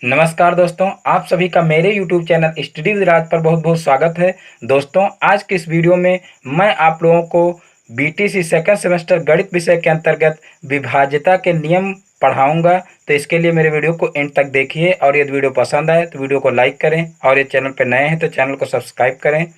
नमस्कार दोस्तों, आप सभी का मेरे YouTube चैनल स्टडी विद राज पर बहुत बहुत स्वागत है। दोस्तों, आज के इस वीडियो में मैं आप लोगों को बीटीसी सेकंड सेमेस्टर गणित विषय के अंतर्गत विभाज्यता के नियम पढ़ाऊंगा। तो इसके लिए मेरे वीडियो को एंड तक देखिए और यदि वीडियो पसंद आए तो वीडियो को लाइक करें और ये चैनल पर नए हैं तो चैनल को सब्सक्राइब करें।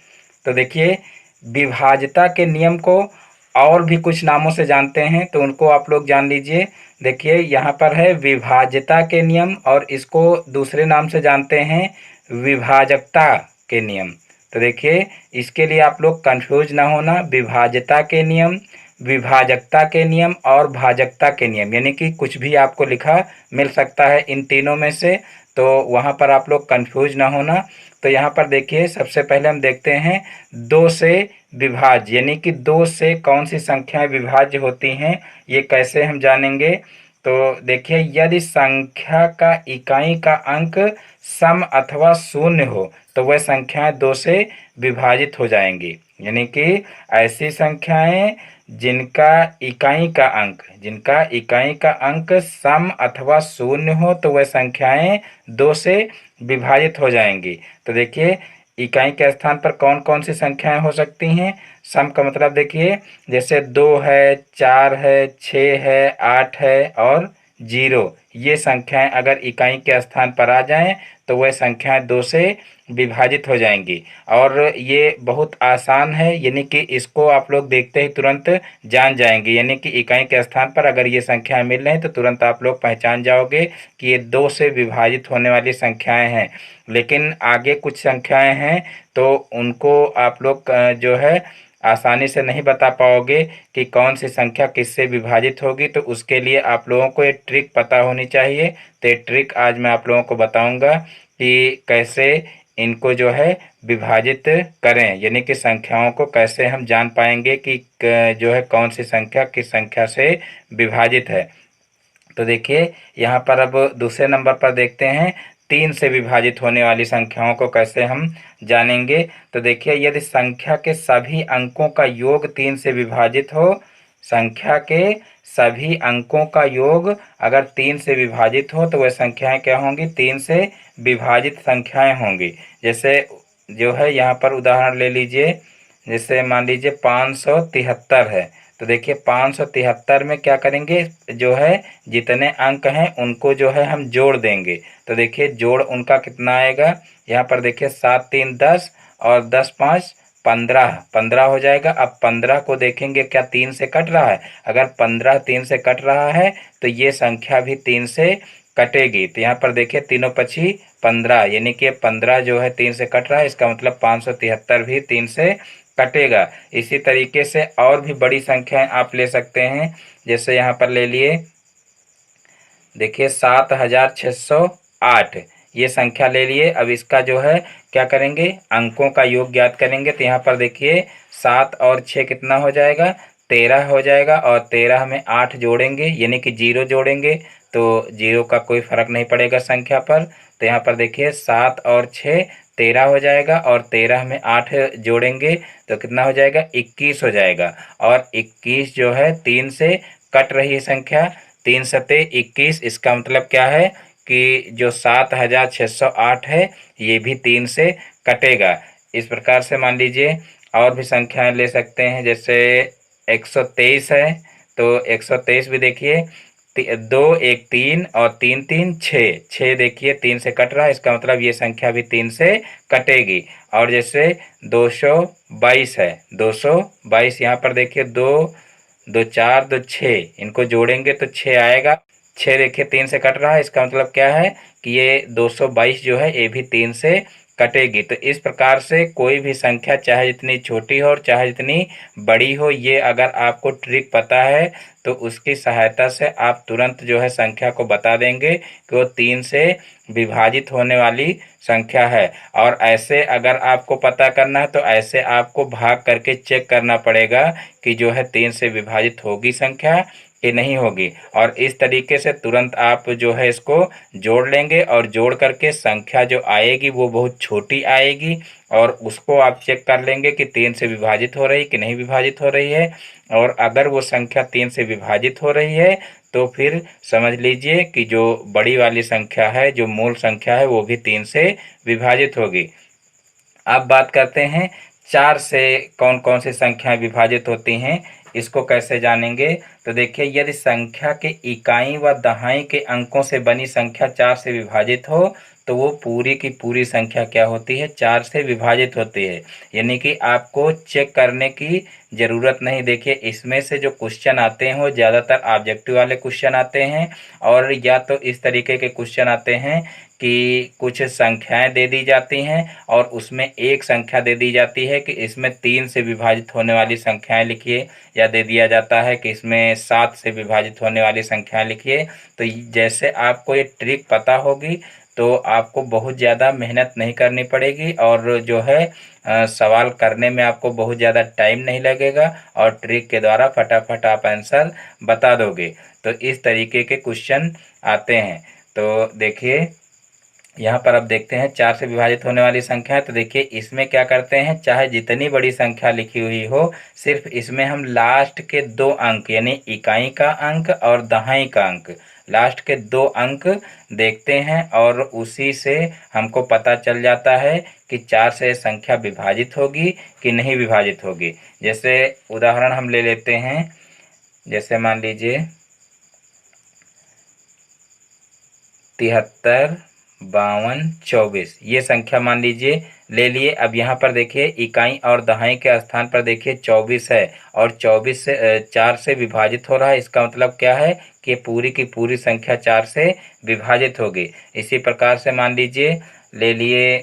तो देखिए, विभाज्यता के नियम को और भी कुछ नामों से जानते हैं तो उनको आप लोग जान लीजिए। देखिए, यहाँ पर है विभाज्यता के नियम और इसको दूसरे नाम से जानते हैं विभाजकता के नियम। तो देखिए, इसके लिए आप लोग कंफ्यूज ना होना। विभाज्यता के नियम, विभाजकता के नियम और भाजकता के नियम, यानी कि कुछ भी आपको लिखा मिल सकता है इन तीनों में से, तो वहाँ पर आप लोग कंफ्यूज ना होना। तो यहाँ पर देखिए, सबसे पहले हम देखते हैं दो से विभाज्य, यानी कि दो से कौन सी संख्याएं विभाज्य होती हैं, ये कैसे हम जानेंगे। तो देखिए, यदि संख्या का इकाई का अंक सम अथवा शून्य हो तो वह संख्याएं दो से विभाजित हो जाएंगी। यानी कि ऐसी संख्याएं जिनका इकाई का अंक सम अथवा शून्य हो तो वह संख्याएं दो से विभाजित हो जाएंगी। तो देखिए, इकाई के स्थान पर कौन कौन सी संख्याएं हो सकती हैं। सम का मतलब देखिए, जैसे 2 है, 4 है, 6 है, 8 है और 0, ये संख्याएं अगर इकाई के स्थान पर आ जाएं तो वह संख्याएं दो से विभाजित हो जाएंगी। और ये बहुत आसान है, यानी कि इसको आप लोग देखते ही तुरंत जान जाएंगे। यानी कि इकाई के स्थान पर अगर ये संख्याएं मिल रही हैं तो तुरंत आप लोग पहचान जाओगे कि ये दो से विभाजित होने वाली संख्याएं हैं। लेकिन आगे कुछ संख्याएं हैं तो उनको आप लोग जो है आसानी से नहीं बता पाओगे कि कौन सी संख्या किससे विभाजित होगी। तो उसके लिए आप लोगों को ये ट्रिक पता होनी चाहिए। तो ये ट्रिक आज मैं आप लोगों को बताऊंगा कि कैसे इनको जो है विभाजित करें, यानी कि संख्याओं को कैसे हम जान पाएंगे कि जो है कौन सी संख्या किस संख्या से विभाजित है। तो देखिए, यहाँ पर अब दूसरे नंबर पर देखते हैं 3 से विभाजित होने वाली संख्याओं को कैसे हम जानेंगे। तो देखिए, यदि संख्या के सभी अंकों का योग 3 से विभाजित हो, संख्या के सभी अंकों का योग अगर 3 से विभाजित हो तो वह संख्याएं क्या होंगी, 3 से विभाजित संख्याएं होंगी। जैसे जो है यहाँ पर उदाहरण ले लीजिए, जैसे मान लीजिए 573 है। तो देखिए, 573 में क्या करेंगे, जो है जितने अंक हैं उनको जो है हम जोड़ देंगे। तो देखिए, जोड़ उनका कितना आएगा, यहाँ पर देखिए 7 3 10 और 10 5 15, 15 हो जाएगा। अब 15 को देखेंगे क्या 3 से कट रहा है, अगर 15 3 से कट रहा है तो ये संख्या भी 3 से कटेगी। तो यहाँ पर देखिए, तीनों पची 15, यानी कि 15 जो है 3 से कट रहा है, इसका मतलब 573 भी 3 से कटेगा। इसी तरीके से और भी बड़ी संख्याएं आप ले सकते हैं। जैसे यहाँ पर ले लिए, देखिए 7608, ये संख्या ले लिए। अब इसका जो है क्या करेंगे, अंकों का योग ज्ञात करेंगे। तो यहाँ पर देखिए 7 और 6 कितना हो जाएगा, 13 हो जाएगा। और 13 में 8 जोड़ेंगे, यानी कि 0 जोड़ेंगे तो 0 का कोई फर्क नहीं पड़ेगा संख्या पर। तो यहाँ पर देखिए 7 और 6 13 हो जाएगा और 13 में 8 जोड़ेंगे तो कितना हो जाएगा, 21 हो जाएगा। और 21 जो है 3 से कट रही है संख्या, 3 सते 21, इसका मतलब क्या है कि जो 7608 है ये भी 3 से कटेगा। इस प्रकार से मान लीजिए और भी संख्याएं ले सकते हैं। जैसे 123 है, तो 123 भी देखिए 2 1 3 और 3 3 6, 6 देखिए 3 से कट रहा है, इसका मतलब ये संख्या भी 3 से कटेगी। और जैसे 222 है, 222 यहाँ पर देखिए 2 2 4 2 6, इनको जोड़ेंगे तो 6 आएगा। 6 देखिए 3 से कट रहा है, इसका मतलब क्या है कि ये 222 जो है ये भी 3 से कटेगी। तो इस प्रकार से कोई भी संख्या चाहे जितनी छोटी हो और चाहे जितनी बड़ी हो, ये अगर आपको ट्रिक पता है तो उसकी सहायता से आप तुरंत जो है संख्या को बता देंगे कि वो 3 से विभाजित होने वाली संख्या है। और ऐसे अगर आपको पता करना है तो ऐसे आपको भाग करके चेक करना पड़ेगा कि जो है 3 से विभाजित होगी संख्या कि नहीं होगी। और इस तरीके से तुरंत आप जो है इसको जोड़ लेंगे और जोड़ करके संख्या जो आएगी वो बहुत छोटी आएगी और उसको आप चेक कर लेंगे कि 3 से विभाजित हो रही कि नहीं विभाजित हो रही है। और अगर वो संख्या 3 से विभाजित हो रही है तो फिर समझ लीजिए कि जो बड़ी वाली संख्या है, जो मूल संख्या है, वो भी 3 से विभाजित होगी। अब बात करते हैं 4 से कौन कौन सी संख्याएं विभाजित होती हैं, इसको कैसे जानेंगे। तो देखिए, यदि संख्या के इकाई व दहाई के अंकों से बनी संख्या 4 से विभाजित हो तो वो पूरी की पूरी संख्या क्या होती है, 4 से विभाजित होती है। यानी कि आपको चेक करने की ज़रूरत नहीं। देखिए, इसमें से जो क्वेश्चन आते हैं वो ज़्यादातर ऑब्जेक्टिव वाले क्वेश्चन आते हैं, और या तो इस तरीके के क्वेश्चन आते हैं कि कुछ संख्याएं दे दी जाती हैं और उसमें एक संख्या दे दी जाती है कि इसमें 3 से विभाजित होने वाली संख्याएं लिखिए, या दे दिया जाता है कि इसमें 7 से विभाजित होने वाली संख्याएं लिखिए। तो जैसे आपको ये ट्रिक पता होगी तो आपको बहुत ज़्यादा मेहनत नहीं करनी पड़ेगी, और जो है सवाल करने में आपको बहुत ज़्यादा टाइम नहीं लगेगा, और ट्रिक के द्वारा फटाफट आप आंसर बता दोगे। तो इस तरीके के क्वेश्चन आते हैं। तो देखिए, यहाँ पर अब देखते हैं 4 से विभाजित होने वाली संख्या है। तो देखिए, इसमें क्या करते हैं, चाहे जितनी बड़ी संख्या लिखी हुई हो, सिर्फ इसमें हम लास्ट के 2 अंक यानी इकाई का अंक और दहाई का अंक, लास्ट के 2 अंक देखते हैं, और उसी से हमको पता चल जाता है कि 4 से संख्या विभाजित होगी कि नहीं विभाजित होगी। जैसे उदाहरण हम ले लेते हैं, जैसे मान लीजिए 73, 52, 24, ये संख्या मान लीजिए ले लिए। अब यहाँ पर देखिए, इकाई और दहाई के स्थान पर देखिए 24 है, और 24 से 4 से विभाजित हो रहा है। इसका मतलब क्या है कि पूरी की पूरी संख्या 4 से विभाजित होगी। इसी प्रकार से मान लीजिए ले लिए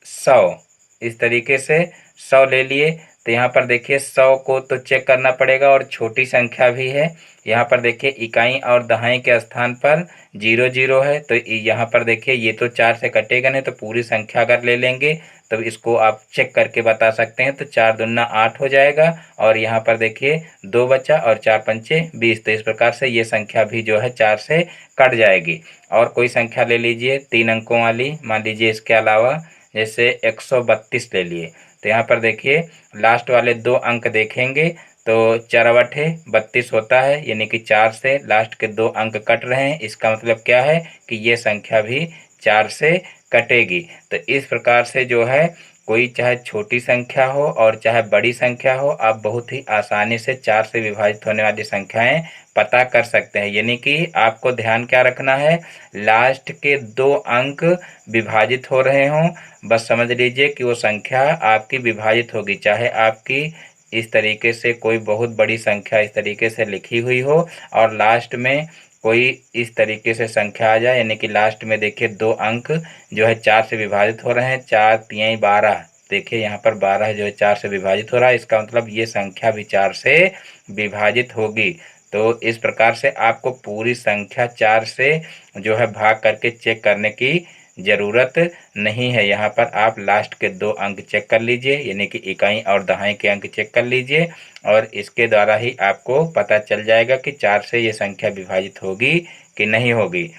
100, इस तरीके से 100 ले लिए। तो यहाँ पर देखिए 100 को तो चेक करना पड़ेगा, और छोटी संख्या भी है। यहाँ पर देखिए इकाई और दहाई के स्थान पर 00 है, तो यहाँ पर देखिए ये तो 4 से कटेगा नहीं, तो पूरी संख्या अगर ले लेंगे तो इसको आप चेक करके बता सकते हैं। तो 4 दूना 8 हो जाएगा, और यहाँ पर देखिए 2 बचा, और 4 पंचे 20। तो इस प्रकार से ये संख्या भी जो है 4 से कट जाएगी। और कोई संख्या ले लीजिए 3 अंकों वाली, मान लीजिए इसके अलावा जैसे 132 ले लिए। तो यहाँ पर देखिए लास्ट वाले 2 अंक देखेंगे तो 4 32 होता है, यानी कि 4 से लास्ट के 2 अंक कट रहे हैं। इसका मतलब क्या है कि ये संख्या भी 4 से कटेगी। तो इस प्रकार से जो है, कोई चाहे छोटी संख्या हो और चाहे बड़ी संख्या हो, आप बहुत ही आसानी से 4 से विभाजित होने वाली संख्याएं पता कर सकते हैं। यानी कि आपको ध्यान क्या रखना है, लास्ट के 2 अंक विभाजित हो रहे हों, बस समझ लीजिए कि वो संख्या आपकी विभाजित होगी। चाहे आपकी इस तरीके से कोई बहुत बड़ी संख्या इस तरीके से लिखी हुई हो, और लास्ट में कोई इस तरीके से संख्या आ जाए, यानी कि लास्ट में देखिए 2 अंक जो है 4 से विभाजित हो रहे हैं, 4 3 12। देखिए यहाँ पर 12 जो है 4 से विभाजित हो रहा है, इसका मतलब ये संख्या भी 4 से विभाजित होगी। तो इस प्रकार से आपको पूरी संख्या 4 से जो है भाग करके चेक करने की ज़रूरत नहीं है। यहाँ पर आप लास्ट के 2 अंक चेक कर लीजिए, यानी कि इकाई और दहाई के अंक चेक कर लीजिए, और इसके द्वारा ही आपको पता चल जाएगा कि 4 से ये संख्या विभाजित होगी कि नहीं होगी।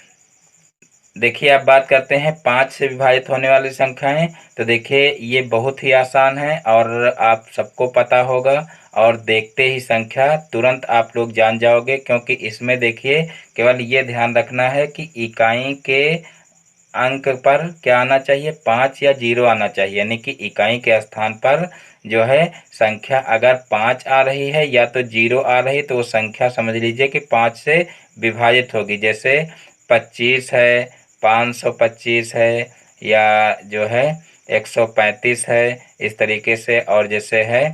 देखिए, अब बात करते हैं 5 से विभाजित होने वाली संख्याएं। तो देखिए, ये बहुत ही आसान है और आप सबको पता होगा, और देखते ही संख्या तुरंत आप लोग जान जाओगे, क्योंकि इसमें देखिए केवल ये ध्यान रखना है कि इकाई के अंक पर क्या आना चाहिए, 5 या 0 आना चाहिए। यानी कि इकाई के स्थान पर जो है संख्या अगर 5 आ रही है या तो 0 आ रही, तो वो संख्या समझ लीजिए कि 5 से विभाजित होगी। जैसे 25 है, 525 है, या जो है 135 है, इस तरीके से। और जैसे है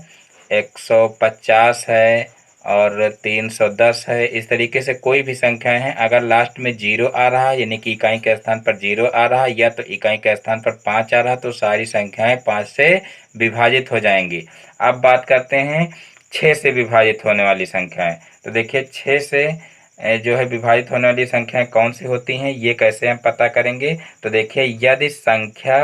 150 है, और 310 है, इस तरीके से कोई भी संख्याएं हैं, अगर लास्ट में 0 आ रहा है, यानी कि इकाई के स्थान पर 0 आ रहा है, या तो इकाई के स्थान पर 5 आ रहा है, तो सारी संख्याएं 5 से विभाजित हो जाएंगी। अब बात करते हैं 6 से विभाजित होने वाली संख्याएं। तो देखिए 6 से जो है विभाजित होने वाली संख्याएं कौन सी होती हैं, ये कैसे हम पता करेंगे। तो देखिए, यदि संख्या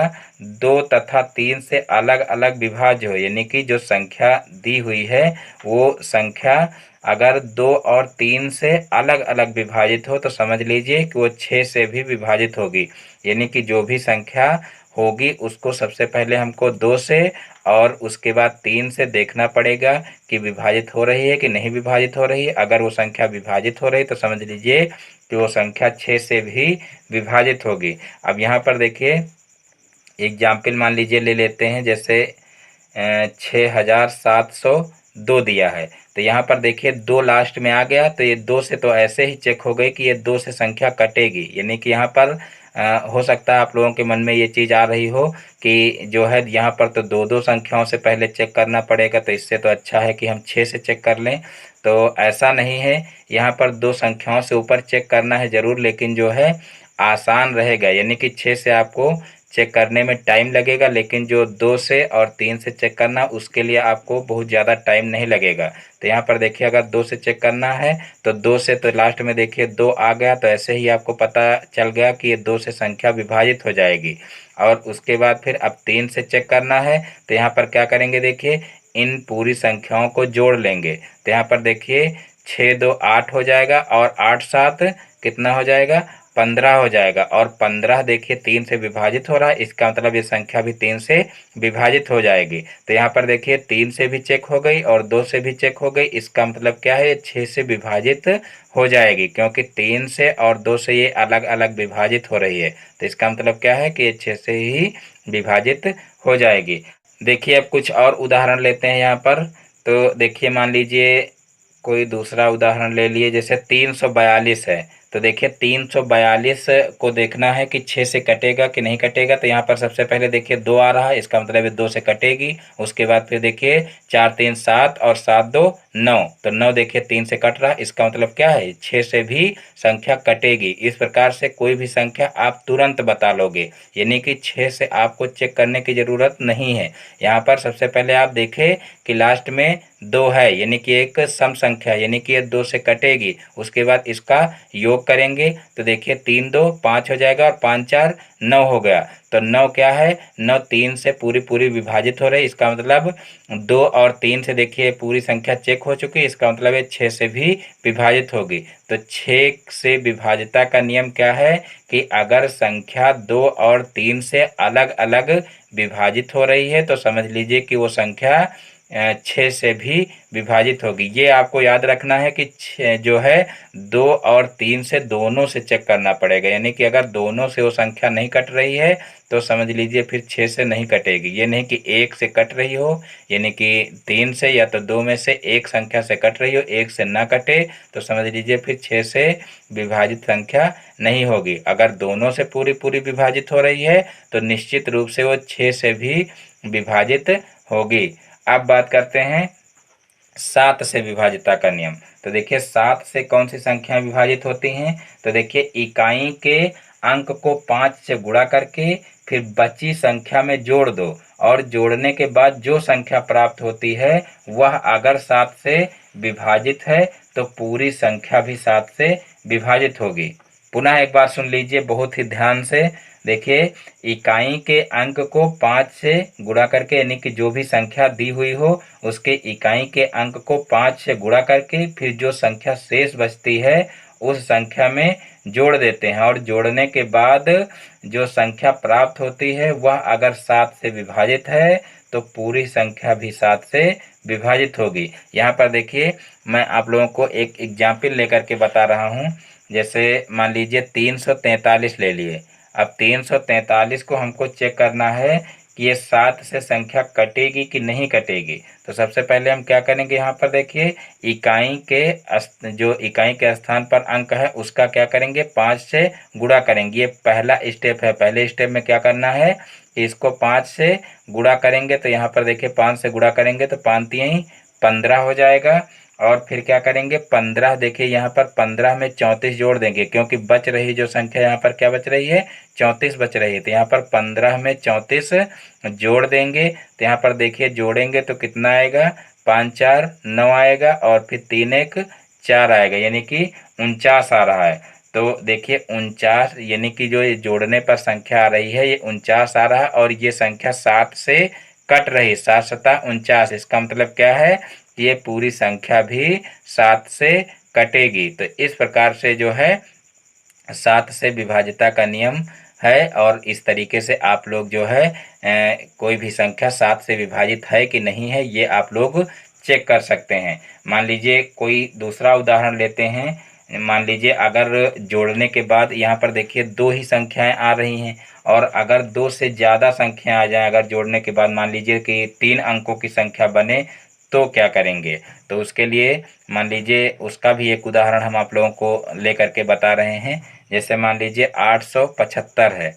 2 तथा 3 से अलग अलग विभाज्य हो, यानी कि जो संख्या दी हुई है वो संख्या अगर 2 और 3 से अलग अलग विभाजित हो, तो समझ लीजिए कि वो 6 से भी विभाजित होगी। यानी कि जो भी संख्या होगी उसको सबसे पहले हमको 2 से और उसके बाद 3 से देखना पड़ेगा कि विभाजित हो रही है कि नहीं विभाजित हो रही है। अगर वो संख्या विभाजित हो रही तो समझ लीजिए कि वो संख्या 6 से भी विभाजित होगी। अब यहाँ पर देखिए एग्जाम्पल मान लीजिए ले लेते हैं, जैसे 6702 दिया है। तो यहाँ पर देखिए 2 लास्ट में आ गया, तो ये 2 से तो ऐसे ही चेक हो गई कि ये 2 से संख्या कटेगी। यानी कि यहाँ पर हो सकता है आप लोगों के मन में ये चीज़ आ रही हो कि जो है यहाँ पर तो 2-2 संख्याओं से पहले चेक करना पड़ेगा, तो इससे तो अच्छा है कि हम 6 से चेक कर लें। तो ऐसा नहीं है, यहाँ पर 2 संख्याओं से ऊपर चेक करना है ज़रूर, लेकिन जो है आसान रहेगा। यानी कि 6 से आपको चेक करने में टाइम लगेगा, लेकिन जो 2 से और 3 से चेक करना उसके लिए आपको बहुत ज़्यादा टाइम नहीं लगेगा। तो यहाँ पर देखिए अगर 2 से चेक करना है तो 2 से तो लास्ट में देखिए 2 आ गया, तो ऐसे ही आपको पता चल गया कि ये 2 से संख्या विभाजित हो जाएगी। और उसके बाद फिर अब 3 से चेक करना है, तो यहाँ पर क्या करेंगे देखिए इन पूरी संख्याओं को जोड़ लेंगे। तो यहाँ पर देखिए 6 2 8 हो जाएगा और 8 7 कितना हो जाएगा 15 हो जाएगा। और 15 देखिए 3 से विभाजित हो रहा है, इसका मतलब ये संख्या भी 3 से विभाजित हो जाएगी। तो यहाँ पर देखिए 3 से भी चेक हो गई और 2 से भी चेक हो गई, इसका मतलब क्या है 6 से विभाजित हो जाएगी, क्योंकि 3 से और 2 से ये अलग अलग विभाजित हो रही है। तो इसका मतलब क्या है कि ये 6 से ही विभाजित हो जाएगी। देखिए अब कुछ और उदाहरण लेते हैं यहाँ पर। तो देखिए मान लीजिए कोई दूसरा उदाहरण ले लिए, जैसे 342 है। तो देखिए 342 को देखना है कि 6 से कटेगा कि नहीं कटेगा। तो यहाँ पर सबसे पहले देखिए 2 आ रहा है, इसका मतलब है 2 से कटेगी। उसके बाद फिर देखिए 4 3 7 और 7 2 9, तो 9 देखिए 3 से कट रहा है, इसका मतलब क्या है 6 से भी संख्या कटेगी। इस प्रकार से कोई भी संख्या आप तुरंत बता लोगे, यानी कि 6 से आपको चेक करने की ज़रूरत नहीं है। यहाँ पर सबसे पहले आप देखें कि लास्ट में 2 है, यानी कि एक सम संख्या, यानी कि ये 2 से कटेगी। उसके बाद इसका योग करेंगे तो देखिए 3 2 5 हो जाएगा और 5 4 9 हो गया। तो 9 क्या है 9 3 से पूरी पूरी विभाजित हो रही, इसका मतलब 2 और 3 से देखिए पूरी संख्या चेक हो चुकी, इसका मतलब है 6 से भी विभाजित होगी। तो 6 से विभाजिता का नियम क्या है कि अगर संख्या 2 और 3 से अलग अलग विभाजित हो रही है तो समझ लीजिए कि वो संख्या 6 से भी विभाजित होगी। ये आपको याद रखना है कि जो है 2 और 3 से दोनों से चेक करना पड़ेगा, यानी कि अगर दोनों से वो संख्या नहीं कट रही है तो समझ लीजिए फिर 6 से नहीं कटेगी। ये नहीं कि एक से कट रही हो, यानी कि 3 से या तो 2 में से एक संख्या से कट रही हो, एक से ना कटे तो समझ लीजिए फिर 6 से विभाजित संख्या नहीं होगी। अगर दोनों से पूरी पूरी विभाजित हो रही है तो निश्चित रूप से वो 6 से भी विभाजित होगी। अब बात करते हैं 7 से विभाजिता का नियम। तो देखिए 7 से कौन सी संख्याएं विभाजित होती हैं। तो देखिए इकाई के अंक को 5 से गुणा करके फिर बची संख्या में जोड़ दो, और जोड़ने के बाद जो संख्या प्राप्त होती है वह अगर 7 से विभाजित है तो पूरी संख्या भी 7 से विभाजित होगी। पुनः एक बार सुन लीजिए बहुत ही ध्यान से। देखिए इकाई के अंक को 5 से गुणा करके, यानी कि जो भी संख्या दी हुई हो उसके इकाई के अंक को 5 से गुणा करके फिर जो संख्या शेष बचती है उस संख्या में जोड़ देते हैं, और जोड़ने के बाद जो संख्या प्राप्त होती है वह अगर 7 से विभाजित है तो पूरी संख्या भी 7 से विभाजित होगी। यहाँ पर देखिए मैं आप लोगों को एक एग्जाम्पल लेकर के बता रहा हूँ। जैसे मान लीजिए 343 ले लिए। अब 343 को हमको चेक करना है कि ये 7 से संख्या कटेगी कि नहीं कटेगी। तो सबसे पहले हम क्या करेंगे, यहाँ पर देखिए इकाई के जो इकाई के स्थान पर अंक है उसका क्या करेंगे 5 से गुणा करेंगे। ये पहला स्टेप है। पहले स्टेप में क्या करना है, इसको 5 से गुणा करेंगे। तो यहाँ पर देखिए 5 से गुणा करेंगे तो 5 3 15 हो जाएगा। और फिर क्या करेंगे 15, देखिए यहाँ पर 15 में 34 जोड़ देंगे, क्योंकि बच रही जो संख्या यहाँ पर क्या बच रही है 34 बच रही है। तो यहाँ पर 15 में 34 जोड़ देंगे। तो यहाँ पर देखिए जोड़ेंगे तो कितना आएगा 5 4 9 आएगा, और फिर 3 1 4 आएगा, यानी कि 49 आ रहा है। तो देखिए 49, यानी कि जो ये जोड़ने पर संख्या आ रही है ये 49 आ रहा है, और ये संख्या 7 से कट रही, 7 सता 49। इसका मतलब क्या है कि ये पूरी संख्या भी 7 से कटेगी। तो इस प्रकार से जो है 7 से विभाजिता का नियम है, और इस तरीके से आप लोग जो है कोई भी संख्या 7 से विभाजित है कि नहीं है ये आप लोग चेक कर सकते हैं। मान लीजिए कोई दूसरा उदाहरण लेते हैं। मान लीजिए अगर जोड़ने के बाद यहाँ पर देखिए दो ही संख्याएं आ रही हैं, और अगर दो से ज़्यादा संख्या आ जाए अगर जोड़ने के बाद, मान लीजिए कि 3 अंकों की संख्या बने, तो क्या करेंगे? तो उसके लिए मान लीजिए उसका भी एक उदाहरण हम आप लोगों को लेकर के बता रहे हैं। जैसे मान लीजिए 875 है,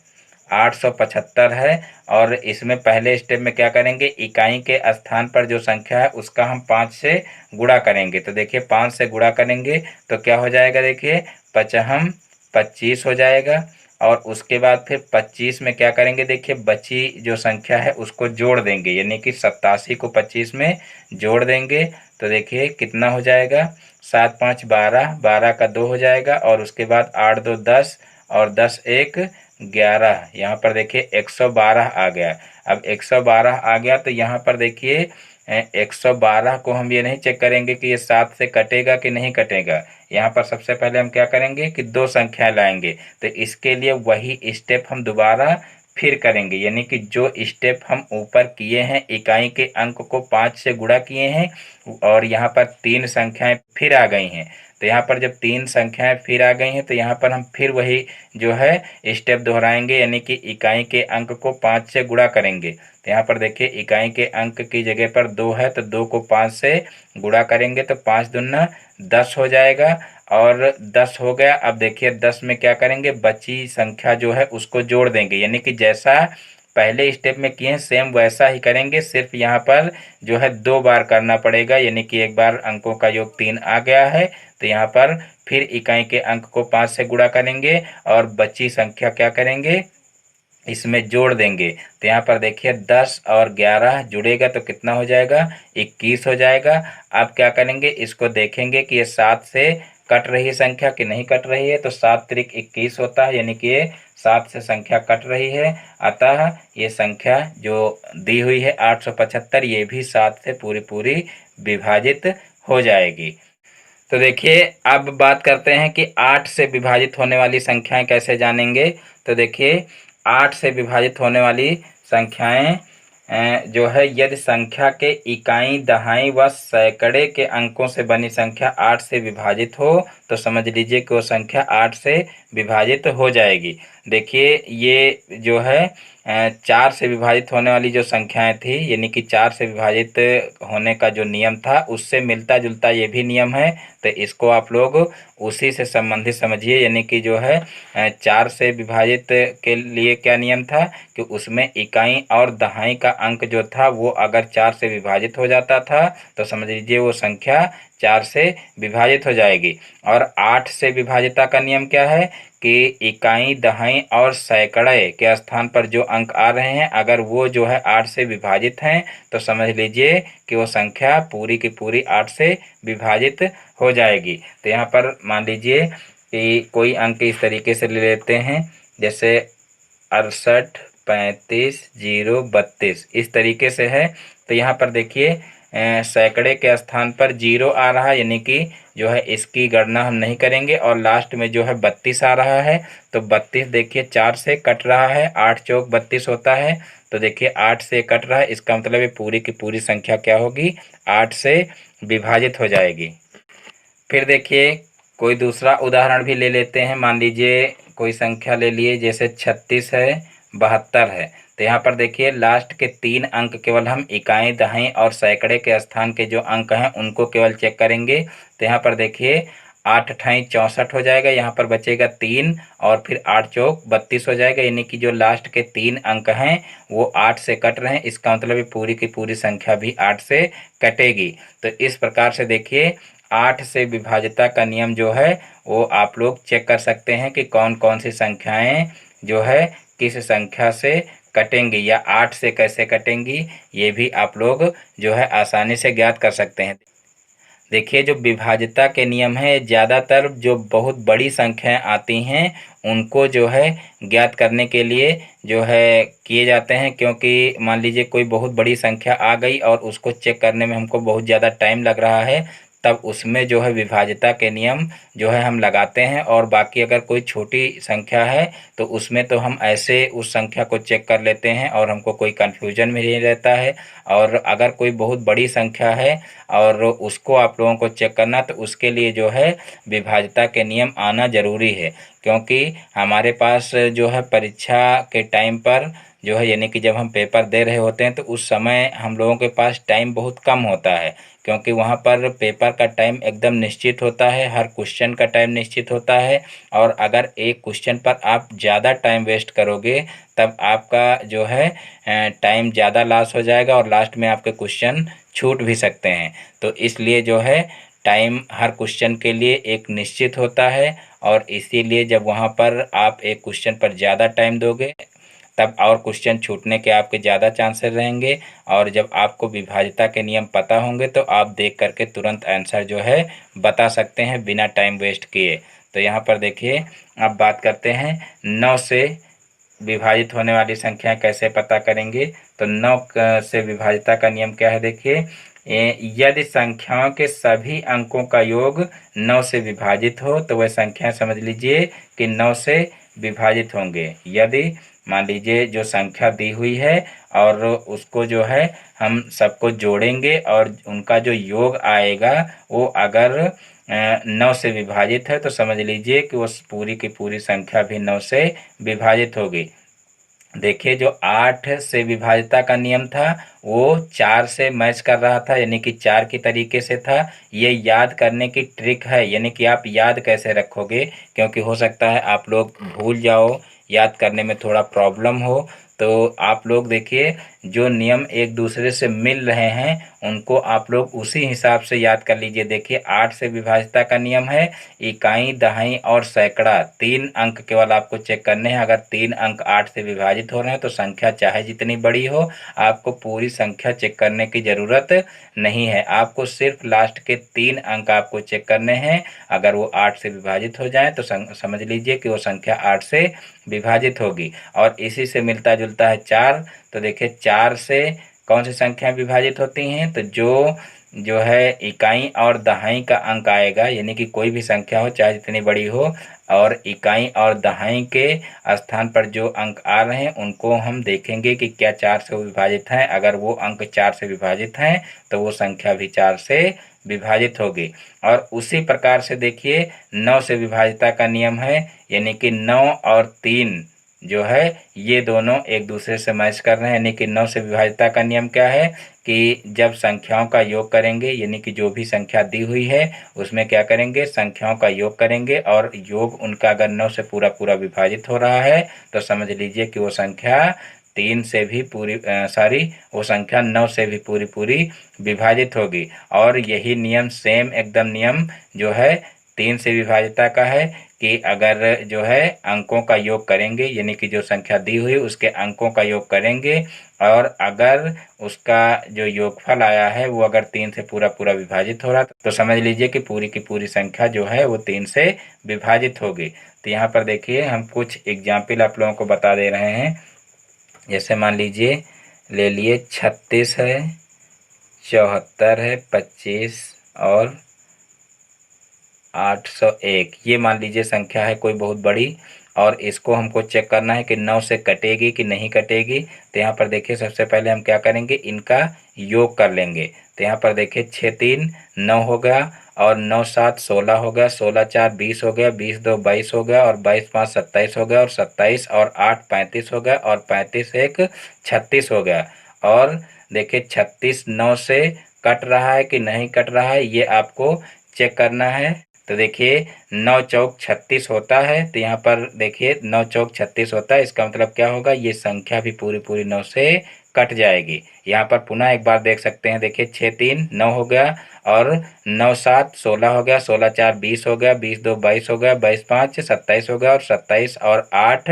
875 है, और इसमें पहले स्टेप में क्या करेंगे, इकाई के स्थान पर जो संख्या है उसका हम 5 से गुणा करेंगे। तो देखिए 5 से गुणा करेंगे तो क्या हो जाएगा, देखिए 55 25 हो जाएगा। और उसके बाद फिर 25 में क्या करेंगे, देखिए बची जो संख्या है उसको जोड़ देंगे, यानी कि 87 को 25 में जोड़ देंगे। तो देखिए कितना हो जाएगा, 7 5 12, 12 का 2 हो जाएगा, और उसके बाद 8 2 10, और 10 1 11। यहाँ पर देखिए 112 आ गया। अब 112 आ गया तो यहाँ पर देखिए 112 को हम ये नहीं चेक करेंगे कि ये 7 से कटेगा कि नहीं कटेगा। यहाँ पर सबसे पहले हम क्या करेंगे कि दो संख्याएं लाएंगे। तो इसके लिए वही स्टेप हम दोबारा फिर करेंगे, यानी कि जो स्टेप हम ऊपर किए हैं, इकाई के अंक को 5 से गुणा किए हैं, और यहाँ पर 3 संख्याएं फिर आ गई हैं। तो यहाँ पर जब 3 संख्याएं फिर आ गई हैं तो यहाँ पर हम फिर वही जो है स्टेप दोहराएंगे, यानी कि इकाई के अंक को 5 से गुणा करेंगे। तो यहाँ पर देखिए इकाई के अंक की जगह पर 2 है, तो 2 को 5 से गुणा करेंगे तो 5 दूना 10 हो जाएगा, और 10 हो गया। अब देखिए 10 में क्या करेंगे, बची संख्या जो है उसको जोड़ देंगे, यानी कि जैसा पहले स्टेप में किए हैं सेम वैसा ही करेंगे, सिर्फ यहाँ पर जो है 2 बार करना पड़ेगा, यानी कि एक बार अंकों का योग 3 आ गया है तो यहाँ पर फिर इकाई के अंक को 5 से गुणा करेंगे, और बची संख्या क्या करेंगे, इसमें जोड़ देंगे। तो यहाँ पर देखिए 10 और 11 जुड़ेगा तो कितना हो जाएगा, 21 हो जाएगा। अब क्या करेंगे, इसको देखेंगे कि ये 7 से कट रही है संख्या कि नहीं कट रही है। तो 7 त्रिक 21 होता है, यानी कि ये 7 से संख्या कट रही है। अतः ये संख्या जो दी हुई है 875, ये भी 7 से पूरी पूरी विभाजित हो जाएगी। तो देखिए अब बात करते हैं कि 8 से विभाजित होने वाली संख्याएं कैसे जानेंगे। तो देखिए 8 से विभाजित होने वाली संख्याएं जो है, यदि संख्या के इकाई, दहाई व सैकड़े के अंकों से बनी संख्या 8 से विभाजित हो तो समझ लीजिए कि वो संख्या 8 से विभाजित हो जाएगी। देखिए ये जो है 4 से विभाजित होने वाली जो संख्याएं थी, यानी कि 4 से विभाजित होने का जो नियम था उससे मिलता जुलता ये भी नियम है। तो इसको आप लोग उसी से संबंधित समझिए, यानी कि जो है 4 से विभाजित के लिए क्या नियम था कि उसमें इकाई और दहाई का अंक जो था वो अगर 4 से विभाजित हो जाता था तो समझ लीजिए वो संख्या 4 से विभाजित हो जाएगी। और 8 से विभाजिता का नियम क्या है कि इकाई, दहाई और सैकड़े के स्थान पर जो अंक आ रहे हैं अगर वो जो है 8 से विभाजित हैं तो समझ लीजिए कि वो संख्या पूरी की पूरी 8 से विभाजित हो जाएगी। तो यहाँ पर मान लीजिए कि कोई अंक इस तरीके से ले लेते हैं, जैसे 68 35 0 32, इस तरीके से है। तो यहाँ पर देखिए सैकड़े के स्थान पर 0 आ रहा है, यानी कि जो है इसकी गणना हम नहीं करेंगे, और लास्ट में जो है 32 आ रहा है। तो 32 देखिए 4 से कट रहा है, 8 चौक 32 होता है। तो देखिए 8 से कट रहा है, इसका मतलब ये पूरी की पूरी संख्या क्या होगी, 8 से विभाजित हो जाएगी। फिर देखिए कोई दूसरा उदाहरण भी ले लेते हैं। मान लीजिए कोई संख्या ले लिए, जैसे 36 है, 72 है। तो यहाँ पर देखिए लास्ट के 3 अंक केवल हम इकाई, दहाई और सैकड़े के स्थान के जो अंक हैं उनको केवल चेक करेंगे। तो यहाँ पर देखिए 8 अठाई 64 हो जाएगा, यहाँ पर बचेगा 3, और फिर 8 चौक 32 हो जाएगा, यानी कि जो लास्ट के 3 अंक हैं वो 8 से कट रहे हैं, इसका मतलब ये पूरी की पूरी संख्या भी 8 से कटेगी। तो इस प्रकार से देखिए 8 से विभाजिता का नियम जो है वो आप लोग चेक कर सकते हैं कि कौन कौन सी संख्याएं जो है किस संख्या से कटेंगी, या 8 से कैसे कटेंगी, ये भी आप लोग जो है आसानी से ज्ञात कर सकते हैं। देखिए जो विभाज्यता के नियम है ज़्यादातर जो बहुत बड़ी संख्याएं आती हैं उनको जो है ज्ञात करने के लिए जो है किए जाते हैं, क्योंकि मान लीजिए कोई बहुत बड़ी संख्या आ गई और उसको चेक करने में हमको बहुत ज़्यादा टाइम लग रहा है, तब उसमें जो है विभाज्यता के नियम जो है हम लगाते हैं। और बाकी अगर कोई छोटी संख्या है तो उसमें तो हम ऐसे उस संख्या को चेक कर लेते हैं और हमको कोई कन्फ्यूजन भी नहीं रहता है। और अगर कोई बहुत बड़ी संख्या है और उसको आप लोगों को चेक करना, तो उसके लिए जो है विभाज्यता के नियम आना ज़रूरी है। क्योंकि हमारे पास जो है परीक्षा के टाइम पर जो है, यानी कि जब हम पेपर दे रहे होते हैं तो उस समय हम लोगों के पास टाइम बहुत कम होता है। क्योंकि वहाँ पर पेपर का टाइम एकदम निश्चित होता है, हर क्वेश्चन का टाइम निश्चित होता है। और अगर एक क्वेश्चन पर आप ज़्यादा टाइम वेस्ट करोगे तब आपका जो है टाइम ज़्यादा लॉस हो जाएगा और लास्ट में आपके क्वेश्चन छूट भी सकते हैं। तो इसलिए जो है टाइम हर क्वेश्चन के लिए एक निश्चित होता है। और इसीलिए जब वहाँ पर आप एक क्वेश्चन पर ज़्यादा टाइम दोगे तब और क्वेश्चन छूटने के आपके ज़्यादा चांसेस रहेंगे। और जब आपको विभाज्यता के नियम पता होंगे तो आप देख करके तुरंत आंसर जो है बता सकते हैं बिना टाइम वेस्ट किए। तो यहाँ पर देखिए, अब बात करते हैं 9 से विभाजित होने वाली संख्या कैसे पता करेंगे। तो 9 से विभाज्यता का नियम क्या है, देखिए, यदि संख्याओं के सभी अंकों का योग 9 से विभाजित हो तो वह संख्या समझ लीजिए कि 9 से विभाजित होंगे। यदि मान लीजिए जो संख्या दी हुई है और उसको जो है हम सबको जोड़ेंगे और उनका जो योग आएगा वो अगर 9 से विभाजित है तो समझ लीजिए कि वो पूरी की पूरी संख्या भी 9 से विभाजित होगी। देखिए, जो 8 से विभाज्यता का नियम था वो 4 से मैच कर रहा था, यानी कि 4 की तरीके से था। ये याद करने की ट्रिक है, यानी कि आप याद कैसे रखोगे, क्योंकि हो सकता है आप लोग भूल जाओ, याद करने में थोड़ा प्रॉब्लम हो। तो आप लोग देखिए, जो नियम एक दूसरे से मिल रहे हैं उनको आप लोग उसी हिसाब से याद कर लीजिए। देखिए, 8 से विभाज्यता का नियम है इकाई, दहाई और सैकड़ा, 3 अंक केवल आपको चेक करने हैं। अगर 3 अंक 8 से विभाजित हो रहे हैं तो संख्या चाहे जितनी बड़ी हो, आपको पूरी संख्या चेक करने की ज़रूरत नहीं है। आपको सिर्फ लास्ट के 3 अंक आपको चेक करने हैं। अगर वो 8 से विभाजित हो जाए तो समझ लीजिए कि वो संख्या 8 से विभाजित होगी। और इसी से मिलता जुलता है 4। तो देखिए, 4 से कौन सी संख्या विभाजित होती हैं, तो जो है इकाई और दहाई का अंक आएगा, यानी कि कोई भी संख्या हो चाहे जितनी बड़ी हो और इकाई और दहाई के स्थान पर जो अंक आ रहे हैं उनको हम देखेंगे कि क्या 4 से विभाजित हैं। अगर वो अंक 4 से विभाजित हैं तो वो संख्या भी 4 से विभाजित होगी। और उसी प्रकार से देखिए, 9 से विभाज्यता का नियम है, यानी कि 9 और 3 जो है ये दोनों एक दूसरे से मैच कर रहे हैं। यानी कि 9 से विभाज्यता का नियम क्या है कि जब संख्याओं का योग करेंगे, यानी कि जो भी संख्या दी हुई है उसमें क्या करेंगे, संख्याओं का योग करेंगे और योग उनका अगर 9 से पूरा पूरा विभाजित हो रहा है तो समझ लीजिए कि वो संख्या 3 से भी वो संख्या 9 से भी पूरी पूरी विभाजित होगी। और यही नियम सेम एकदम नियम जो है 3 से विभाज्यता का है कि अगर जो है अंकों का योग करेंगे, यानी कि जो संख्या दी हुई उसके अंकों का योग करेंगे और अगर उसका जो योगफल आया है वो अगर 3 से पूरा पूरा विभाजित हो रहा तो समझ लीजिए कि पूरी की पूरी संख्या जो है वो 3 से विभाजित होगी। तो यहाँ पर देखिए, हम कुछ एग्जाम्पल आप लोगों को बता दे रहे हैं। जैसे मान लीजिए, ले लिए 36 है, 74 है, 25 और 801। ये मान लीजिए संख्या है कोई बहुत बड़ी और इसको हमको चेक करना है कि 9 से कटेगी कि नहीं कटेगी। तो यहाँ पर देखिए, सबसे पहले हम क्या करेंगे, इनका योग कर लेंगे। तो यहाँ पर देखिए, 6 3 9 हो गया और 9 7 16 हो गया, 16 4 20 हो गया, 20 2 22 हो गया और 22 5 27 हो गया और 27 और 8 35 हो गया और 35 1 36 हो गया। और देखिए, 36 9 से कट रहा है कि नहीं कट रहा है ये आपको चेक करना है। तो देखिए, 9 चौक 36 होता है। तो यहाँ पर देखिए 9 चौक 36 होता है, इसका मतलब क्या होगा, ये संख्या भी पूरी पूरी 9 से कट जाएगी। यहाँ पर पुनः एक बार देख सकते हैं, देखिए 6 3 9 हो गया और 9 7 16 हो गया, 16 4 20 हो गया, 20 2 22 हो गया, 22 5 27 हो गया और 27 और 8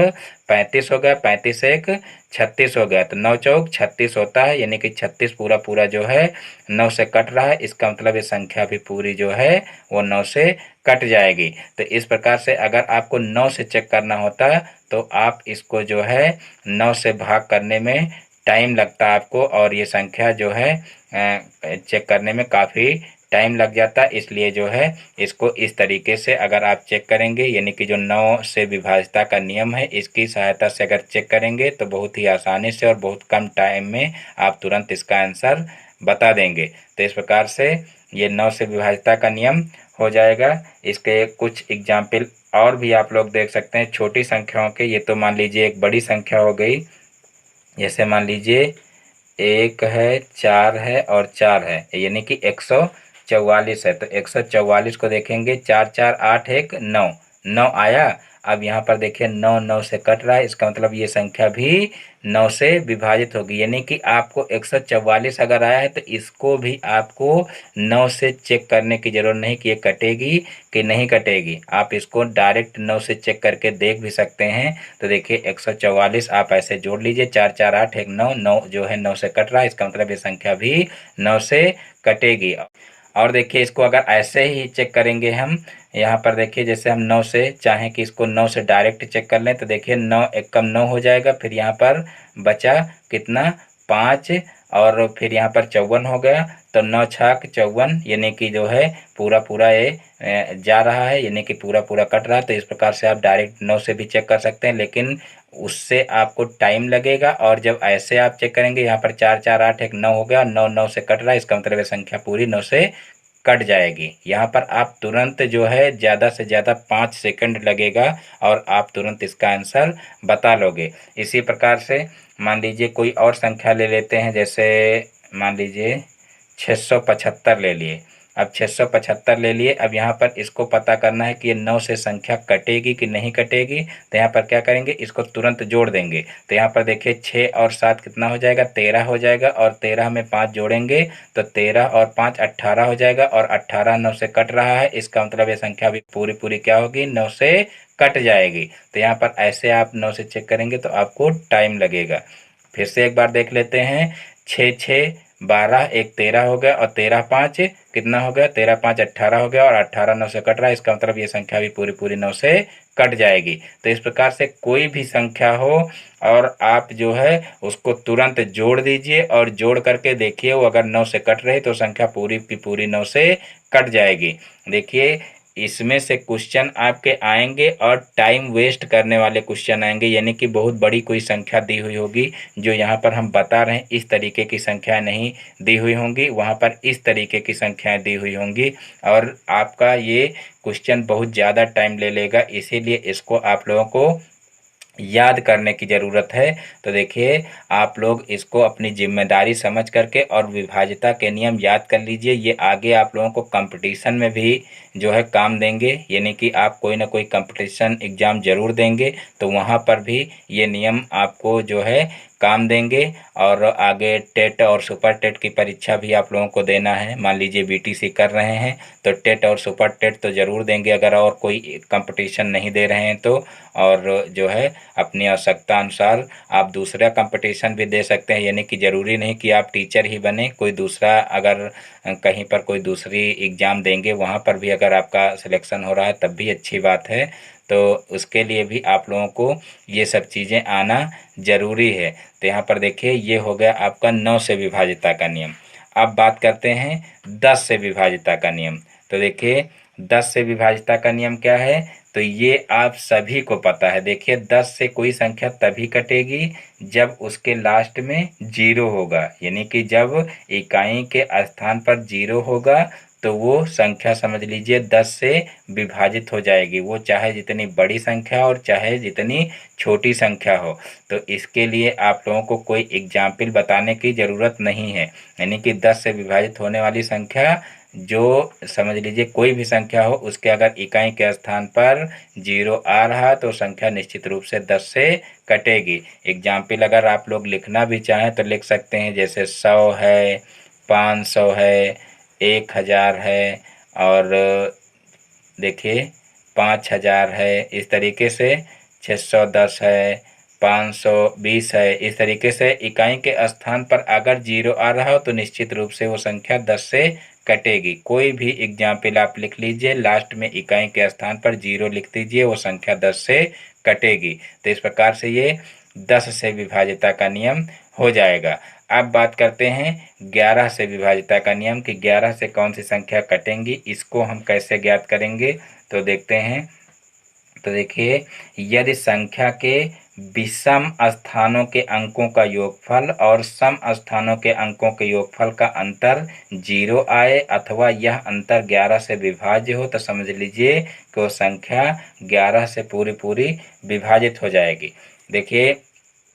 35 हो गया, 35 1 36 हो गया। तो 9 चौक 36 होता है, यानी कि 36 पूरा पूरा जो है 9 से कट रहा है। इसका मतलब ये संख्या भी पूरी जो है वो 9 से कट जाएगी। तो इस प्रकार से अगर आपको 9 से चेक करना होता है तो आप इसको जो है 9 से भाग करने में टाइम लगता है आपको और ये संख्या जो है चेक करने में काफ़ी टाइम लग जाता, इसलिए जो है इसको इस तरीके से अगर आप चेक करेंगे, यानी कि जो 9 से विभाज्यता का नियम है इसकी सहायता से अगर चेक करेंगे तो बहुत ही आसानी से और बहुत कम टाइम में आप तुरंत इसका आंसर बता देंगे। तो इस प्रकार से ये 9 से विभाज्यता का नियम हो जाएगा। इसके कुछ एग्जाम्पल और भी आप लोग देख सकते हैं छोटी संख्याओं के। ये तो मान लीजिए एक बड़ी संख्या हो गई, जैसे मान लीजिए 1 है, 4 है और 4 है, यानी कि 144 है। तो 144 को देखेंगे, 4 4 8 1 9, 9 आया। अब यहाँ पर देखिए 9 9 से कट रहा है, इसका मतलब ये संख्या भी 9 से विभाजित होगी, यानी कि आपको 144 अगर आया है तो इसको भी आपको 9 से चेक करने की जरूरत नहीं कि ये कटेगी कि नहीं कटेगी। आप इसको डायरेक्ट 9 से चेक करके देख भी सकते हैं। तो देखिए 144 आप ऐसे जोड़ लीजिए, 4 4 8 1 9, 9 जो है 9 से कट रहा है, इसका मतलब ये संख्या भी 9 से कटेगी। और देखिए इसको अगर ऐसे ही चेक करेंगे हम, यहाँ पर देखिए जैसे हम 9 से चाहें कि इसको 9 से डायरेक्ट चेक कर लें, तो देखिए 9 एकम 9 हो जाएगा, फिर यहाँ पर बचा कितना 5 और फिर यहाँ पर 54 हो गया। तो 9 छाक 54, यानी कि जो है पूरा पूरा ये जा रहा है, यानी कि पूरा पूरा कट रहा है। तो इस प्रकार से आप डायरेक्ट 9 से भी चेक कर सकते हैं, लेकिन उससे आपको टाइम लगेगा। और जब ऐसे आप चेक करेंगे, यहाँ पर 4 4 8 1 9 हो गया, 9 9 से कट रहा है, इसका मतलब ये संख्या पूरी 9 से कट जाएगी। यहाँ पर आप तुरंत जो है ज़्यादा से ज़्यादा 5 सेकंड लगेगा और आप तुरंत इसका आंसर बता लोगे। इसी प्रकार से मान लीजिए कोई और संख्या ले लेते हैं, जैसे मान लीजिए 675 ले लिए। अब 675 ले लिए, अब यहाँ पर इसको पता करना है कि ये 9 से संख्या कटेगी कि नहीं कटेगी। तो यहाँ पर क्या करेंगे, इसको तुरंत जोड़ देंगे। तो यहाँ पर देखिए 6 और 7 कितना हो जाएगा, 13 हो जाएगा, और 13 में 5 जोड़ेंगे तो 13 और 5 18 हो जाएगा, और 18 9 से कट रहा है, इसका मतलब ये संख्या भी पूरी पूरी क्या होगी, 9 से कट जाएगी। तो यहाँ पर ऐसे आप 9 से चेक करेंगे तो आपको टाइम लगेगा। फिर से एक बार देख लेते हैं, 6 6 12 एक 13 हो गया, और 13 5 कितना हो गया, 13 5 18 हो गया, और 18 9 से कट रहा है, इसका मतलब ये संख्या भी पूरी पूरी 9 से कट जाएगी। तो इस प्रकार से कोई भी संख्या हो और आप जो है उसको तुरंत जोड़ दीजिए, और जोड़ करके देखिए वो अगर 9 से कट रही तो संख्या पूरी की पूरी 9 से कट जाएगी। देखिए इसमें से क्वेश्चन आपके आएंगे और टाइम वेस्ट करने वाले क्वेश्चन आएंगे, यानी कि बहुत बड़ी कोई संख्या दी हुई होगी जो यहाँ पर हम बता रहे हैं, इस तरीके की संख्या नहीं दी हुई होंगी, वहाँ पर इस तरीके की संख्याएं दी हुई होंगी, और आपका ये क्वेश्चन बहुत ज़्यादा टाइम ले लेगा। इसीलिए इसको आप लोगों को याद करने की ज़रूरत है। तो देखिए आप लोग इसको अपनी जिम्मेदारी समझ करके और विभाज्यता के नियम याद कर लीजिए। ये आगे आप लोगों को कंपटीशन में भी जो है काम देंगे, यानी कि आप कोई ना कोई कंपटीशन एग्ज़ाम ज़रूर देंगे तो वहाँ पर भी ये नियम आपको जो है काम देंगे। और आगे टेट और सुपर टेट की परीक्षा भी आप लोगों को देना है। मान लीजिए बीटीसी कर रहे हैं तो टेट और सुपर टेट तो ज़रूर देंगे, अगर और कोई कंपटीशन नहीं दे रहे हैं तो। और जो है अपनी आवश्यकता अनुसार आप दूसरा कंपटीशन भी दे सकते हैं, यानी कि ज़रूरी नहीं कि आप टीचर ही बने, कोई दूसरा अगर कहीं पर कोई दूसरी एग्ज़ाम देंगे वहाँ पर भी अगर आपका सिलेक्शन हो रहा है तब भी अच्छी बात है। तो उसके लिए भी आप लोगों को ये सब चीज़ें आना ज़रूरी है। तो यहाँ पर देखिए ये हो गया आपका 9 से विभाज्यता का नियम। अब बात करते हैं 10 से विभाज्यता का नियम। तो देखिए 10 से विभाज्यता का नियम क्या है, तो ये आप सभी को पता है। देखिए 10 से कोई संख्या तभी कटेगी जब उसके लास्ट में जीरो होगा, यानी कि जब इकाई के स्थान पर जीरो होगा तो वो संख्या समझ लीजिए 10 से विभाजित हो जाएगी, वो चाहे जितनी बड़ी संख्या और चाहे जितनी छोटी संख्या हो। तो इसके लिए आप लोगों को कोई एग्जाम्पल बताने की ज़रूरत नहीं है, यानी कि 10 से विभाजित होने वाली संख्या जो समझ लीजिए कोई भी संख्या हो उसके अगर इकाई के स्थान पर जीरो आ रहा तो संख्या निश्चित रूप से 10 से कटेगी। एग्जाम्पल अगर आप लोग लिखना भी चाहें तो लिख सकते हैं, जैसे 100 है, 500 है, 1000 है, और देखिए 5000 है, इस तरीके से 610 है, 520 है। इस तरीके से इकाई के स्थान पर अगर जीरो आ रहा हो तो निश्चित रूप से वो संख्या 10 से कटेगी। कोई भी एग्जाम्पल आप लिख लीजिए, लास्ट में इकाई के स्थान पर जीरो लिख दीजिए, वो संख्या 10 से कटेगी। तो इस प्रकार से ये 10 से विभाज्यता का नियम हो जाएगा। अब बात करते हैं 11 से विभाज्यता का नियम कि 11 से कौन सी संख्या कटेंगी, इसको हम कैसे ज्ञात करेंगे। तो देखते हैं। तो देखिए, यदि संख्या के विषम स्थानों के अंकों का योगफल और सम स्थानों के अंकों के योगफल का अंतर 0 आए अथवा यह अंतर 11 से विभाज्य हो, तो समझ लीजिए कि वो संख्या 11 से पूरी पूरी विभाजित हो जाएगी। देखिए,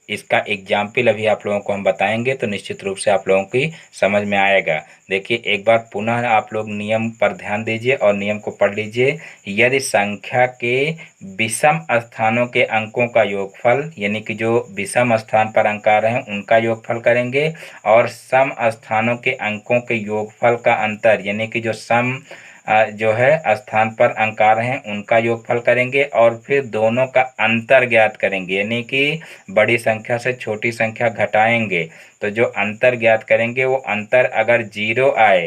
इसका एग्जाम्पल अभी आप लोगों को हम बताएंगे तो निश्चित रूप से आप लोगों की समझ में आएगा। देखिए, एक बार पुनः आप लोग नियम पर ध्यान दीजिए और नियम को पढ़ लीजिए। यदि संख्या के विषम स्थानों के अंकों का योगफल, यानी कि जो विषम स्थान पर अंक आ रहे हैं उनका योगफल करेंगे, और सम स्थानों के अंकों के योगफल का अंतर, यानी कि जो सम जो है स्थान पर अंक आ रहे हैं उनका योगफल करेंगे, और फिर दोनों का अंतर ज्ञात करेंगे, यानी कि बड़ी संख्या से छोटी संख्या घटाएंगे। तो जो अंतर ज्ञात करेंगे वो अंतर अगर 0 आए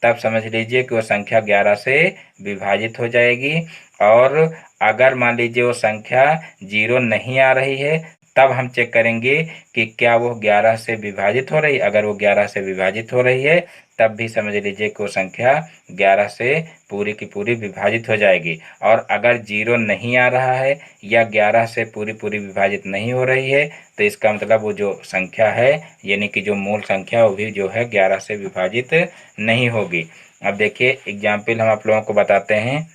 तब समझ लीजिए कि वो संख्या 11 से विभाजित हो जाएगी। और अगर मान लीजिए वो संख्या 0 नहीं आ रही है तब हम चेक करेंगे कि क्या वो 11 से विभाजित हो रही है। अगर वो 11 से विभाजित हो रही है तब भी समझ लीजिए कि वो संख्या 11 से पूरी की पूरी विभाजित हो जाएगी। और अगर 0 नहीं आ रहा है या 11 से पूरी पूरी विभाजित नहीं हो रही है तो इसका मतलब वो जो संख्या है, यानी कि जो मूल संख्या वो भी जो है 11 से विभाजित नहीं होगी। अब देखिए, एग्जाम्पल हम आप लोगों को बताते हैं।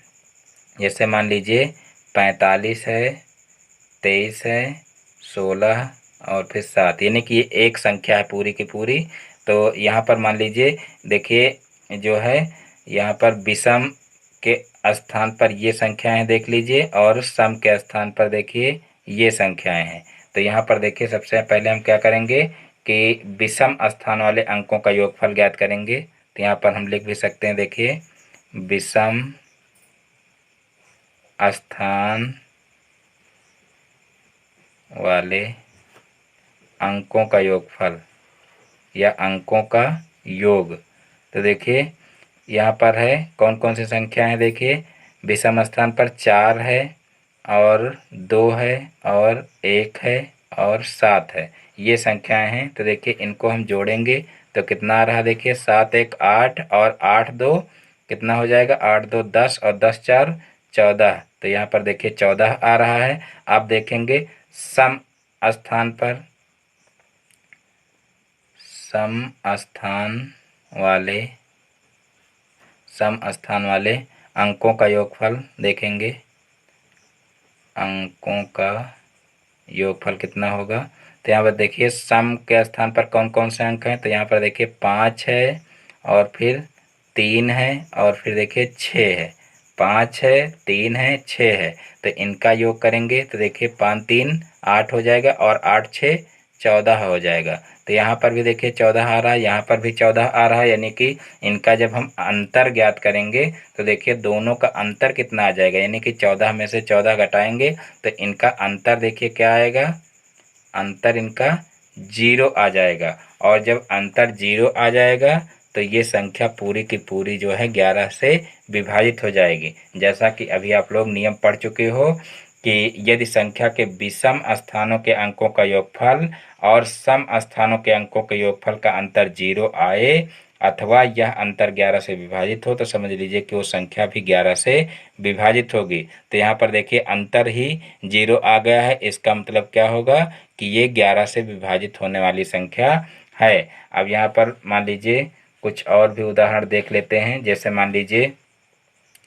जैसे मान लीजिए 45 है, 23 है, 16 और फिर 7, यानी कि ये एक संख्या है पूरी की पूरी। तो यहाँ पर मान लीजिए, देखिए जो है यहाँ पर विषम के स्थान पर ये संख्याएं देख लीजिए और सम के स्थान पर देखिए ये संख्याएं हैं। तो यहाँ पर देखिए, सबसे पहले हम क्या करेंगे कि विषम स्थान वाले अंकों का योगफल ज्ञात करेंगे। तो यहाँ पर हम लिख भी सकते हैं, देखिए विषम स्थान वाले अंकों का योगफल या अंकों का योग। तो देखिए यहाँ पर है कौन कौन सी संख्या है। देखिए, विषम स्थान पर 4 है और 2 है और 1 है और 7 है, ये संख्याएं हैं। तो देखिए इनको हम जोड़ेंगे तो कितना आ रहा है। देखिए 7 1 8 और 8 2 कितना हो जाएगा, 8 2 10 और 10 4 14। तो यहाँ पर देखिए 14 आ रहा है। आप देखेंगे सम स्थान पर, सम स्थान वाले अंकों का योगफल देखेंगे। अंकों का योगफल कितना होगा। तो यहाँ पर देखिए सम के स्थान पर कौन कौन से अंक हैं। तो यहाँ पर देखिए 5 है और फिर 3 है और फिर देखिए 6 है। 5 है, 3 है, 6 है। तो इनका योग करेंगे तो देखिए 5 3 8 हो जाएगा और 8 6 14 हो जाएगा। तो यहाँ पर भी देखिए 14 आ रहा है, यहाँ पर भी 14 आ रहा है, यानी कि इनका जब हम अंतर ज्ञात करेंगे तो देखिए दोनों का अंतर कितना आ जाएगा, यानी कि 14 में से 14 घटाएंगे तो इनका अंतर देखिए क्या आएगा, अंतर इनका 0 आ जाएगा। और जब अंतर 0 आ जाएगा तो ये संख्या पूरी की पूरी जो है 11 से विभाजित हो जाएगी। जैसा कि अभी आप लोग नियम पढ़ चुके हो कि यदि संख्या के विषम स्थानों के अंकों का योगफल और सम स्थानों के अंकों के योगफल का अंतर 0 आए अथवा यह अंतर 11 से विभाजित हो तो समझ लीजिए कि वो संख्या भी 11 से विभाजित होगी। तो यहाँ पर देखिए अंतर ही 0 आ गया है, इसका मतलब क्या होगा कि ये 11 से विभाजित होने वाली संख्या है। अब यहाँ पर मान लीजिए कुछ और भी उदाहरण देख लेते हैं। जैसे मान लीजिए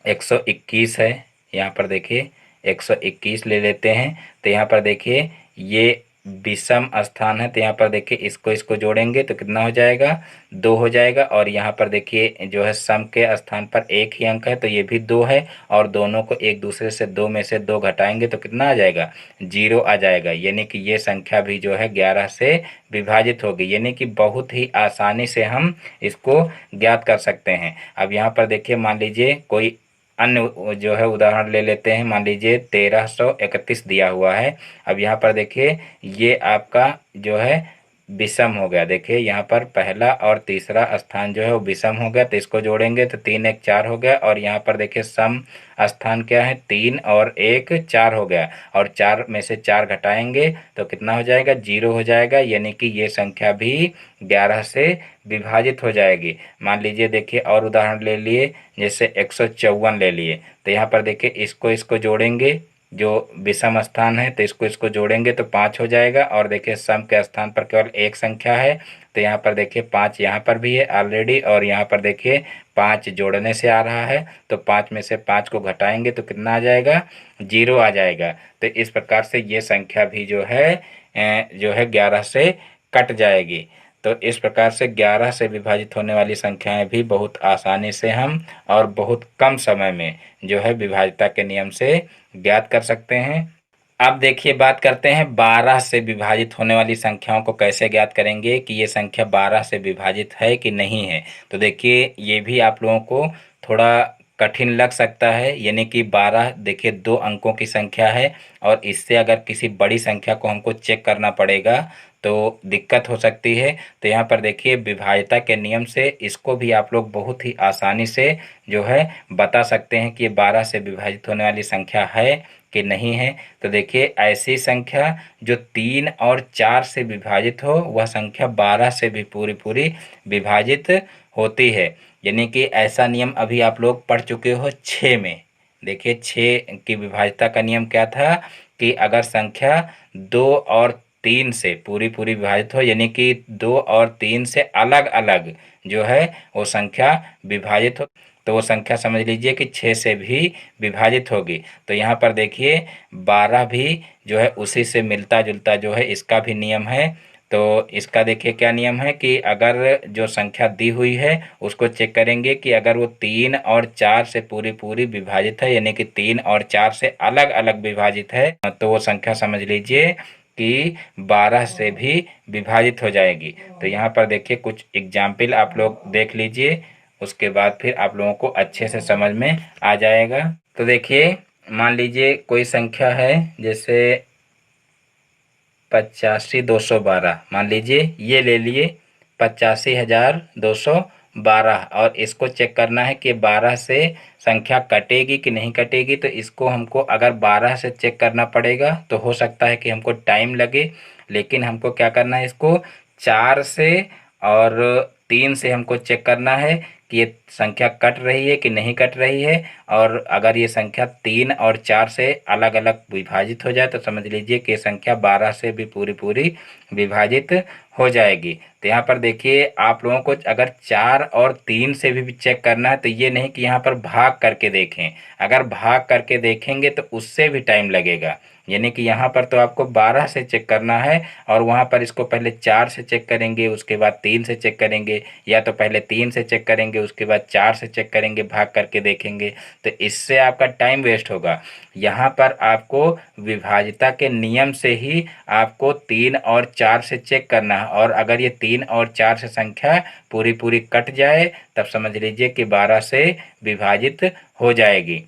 121 है, यहाँ पर देखिए 121 ले लेते हैं। तो यहाँ पर देखिए ये विषम स्थान है, तो यहाँ पर देखिए इसको इसको जोड़ेंगे तो कितना हो जाएगा, 2 हो जाएगा। और यहाँ पर देखिए जो है सम के स्थान पर एक ही अंक है तो ये भी 2 है, और दोनों को एक दूसरे से 2 में से 2 घटाएंगे तो कितना आ जाएगा, 0 आ जाएगा। यानी कि ये संख्या भी जो है 11 से विभाजित होगी, यानी कि बहुत ही आसानी से हम इसको ज्ञात कर सकते हैं। अब यहाँ पर देखिए मान लीजिए कोई अन्य जो है उदाहरण ले लेते हैं। मान लीजिए 1331 दिया हुआ है। अब यहाँ पर देखिए ये आपका जो है विषम हो गया। देखिए यहाँ पर पहला और तीसरा स्थान जो है वो विषम हो गया, तो इसको जोड़ेंगे तो 3 1 4 हो गया। और यहाँ पर देखिए सम स्थान क्या है, 3 और 1 4 हो गया। और 4 में से 4 घटाएंगे तो कितना हो जाएगा, 0 हो जाएगा। यानी कि ये संख्या भी 11 से विभाजित हो जाएगी। मान लीजिए देखिए और उदाहरण ले लिए, जैसे 154 ले लिए, तो यहाँ पर देखिए इसको इसको जोड़ेंगे, जो विषम स्थान है तो इसको इसको जोड़ेंगे तो 5 हो जाएगा। और देखिए सम के स्थान पर केवल एक संख्या है, तो यहाँ पर देखिए 5 यहाँ पर भी है ऑलरेडी, और यहाँ पर देखिए 5 जोड़ने से आ रहा है, तो 5 में से 5 को घटाएंगे तो कितना आ जाएगा, 0 आ जाएगा। तो इस प्रकार से ये संख्या भी जो है 11 से कट जाएगी। तो इस प्रकार से 11 से विभाजित होने वाली संख्याएं भी बहुत आसानी से हम और बहुत कम समय में जो है विभाज्यता के नियम से ज्ञात कर सकते हैं। अब देखिए बात करते हैं 12 से विभाजित होने वाली संख्याओं को कैसे ज्ञात करेंगे कि ये संख्या 12 से विभाजित है कि नहीं है। तो देखिए ये भी आप लोगों को थोड़ा कठिन लग सकता है, यानी कि 12 देखिए 2 अंकों की संख्या है, और इससे अगर किसी बड़ी संख्या को हमको चेक करना पड़ेगा तो दिक्कत हो सकती है। तो यहाँ पर देखिए विभाज्यता के नियम से इसको भी आप लोग बहुत ही आसानी से जो है बता सकते हैं कि ये 12 से विभाजित होने वाली संख्या है कि नहीं है। तो देखिए ऐसी संख्या जो 3 और 4 से विभाजित हो वह संख्या 12 से भी पूरी पूरी विभाजित होती है। यानी कि ऐसा नियम अभी आप लोग पढ़ चुके हो 6 में। देखिए 6 की विभाज्यता का नियम क्या था कि अगर संख्या 2 और 3 से पूरी पूरी विभाजित हो, यानी कि 2 और 3 से अलग अलग जो है वो संख्या विभाजित हो, तो वो संख्या समझ लीजिए कि 6 से भी विभाजित होगी। तो यहाँ पर देखिए 12 भी जो है उसी से मिलता जुलता जो है इसका भी नियम है। तो इसका देखिए क्या नियम है कि अगर जो संख्या दी हुई है उसको चेक करेंगे कि अगर वो 3 और 4 से पूरी पूरी विभाजित है, यानी कि 3 और 4 से अलग अलग विभाजित है, तो वो संख्या समझ लीजिए कि 12 से भी विभाजित हो जाएगी। तो यहाँ पर देखिए कुछ एग्जाम्पल आप लोग देख लीजिए, उसके बाद फिर आप लोगों को अच्छे से समझ में आ जाएगा। तो देखिए मान लीजिए कोई संख्या है जैसे 85,212, मान लीजिए ये ले लिए 85,212, और इसको चेक करना है कि 12 से संख्या कटेगी कि नहीं कटेगी। तो इसको हमको अगर 12 से चेक करना पड़ेगा तो हो सकता है कि हमको टाइम लगे, लेकिन हमको क्या करना है, इसको 4 से और 3 से हमको चेक करना है कि ये संख्या कट रही है कि नहीं कट रही है। और अगर ये संख्या 3 और 4 से अलग अलग विभाजित हो जाए तो समझ लीजिए कि ये संख्या 12 से भी पूरी पूरी विभाजित हो जाएगी। तो यहाँ पर देखिए आप लोगों को अगर 4 और 3 से भी चेक करना है तो ये नहीं कि यहाँ पर भाग करके देखें। अगर भाग करके देखेंगे तो उससे भी टाइम लगेगा, यानी कि यहाँ पर तो आपको 12 से चेक करना है, और वहाँ पर इसको पहले 4 से चेक करेंगे, उसके बाद 3 से चेक करेंगे, या तो पहले 3 से चेक करेंगे उसके बाद 4 से चेक करेंगे, भाग करके देखेंगे, तो इससे आपका टाइम वेस्ट होगा। यहाँ पर आपको विभाज्यता के नियम से ही आपको 3 और 4 से चेक करना है, और अगर ये 3 और 4 से संख्या पूरी पूरी कट जाए तब समझ लीजिए कि 12 से विभाजित हो जाएगी।